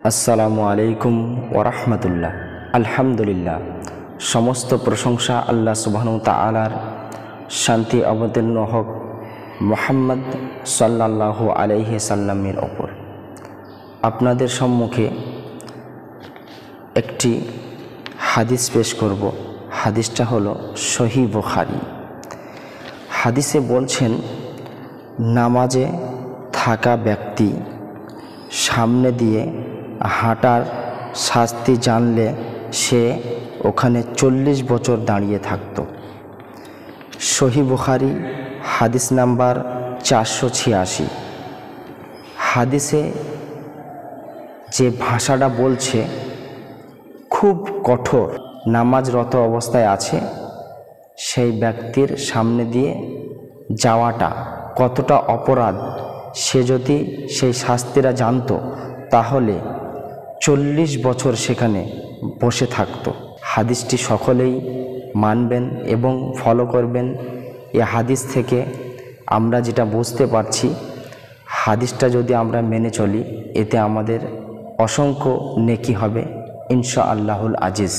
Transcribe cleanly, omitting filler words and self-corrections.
আসসালামু আলাইকুম ওরহমতুল্লাহ। আলহামদুলিল্লাহ, সমস্ত প্রশংসা আল্লাহ সুবহানাহু ওয়া তাআলার। শান্তি অবতীর্ণ হোক মুহাম্মদ সাল্লাল্লাহু আলাইহি সাল্লামের ওপর। আপনাদের সম্মুখে একটি হাদিস পেশ করব। হাদিসটা হলো সহিহ বুখারী। হাদিসে বলছেন, নামাজে থাকা ব্যক্তি সামনে দিয়ে হাঁটার শাস্তি জানলে সে ওখানে 40 বছর দাঁড়িয়ে থাকত। সহিহ বুখারী হাদিস নাম্বার 486। হাদিসে যে ভাষাটা বলছে খুব কঠোর। নামাজরত অবস্থায় আছে সেই ব্যক্তির সামনে দিয়ে যাওয়াটা কতটা অপরাধ, সে যদি সেই শাস্তিটা জানতো তাহলে 40 বছর সেখানে বসে থাকত। হাদিসটি সকলেই মানবেন এবং ফলো করবেন। এই হাদিস থেকে আমরা যেটা বুঝতে পারছি, হাদিসটা যদি আমরা মেনে চলি এতে আমাদের অসংখ্য নেকি হবে ইনশাআল্লাহুল আজিজ।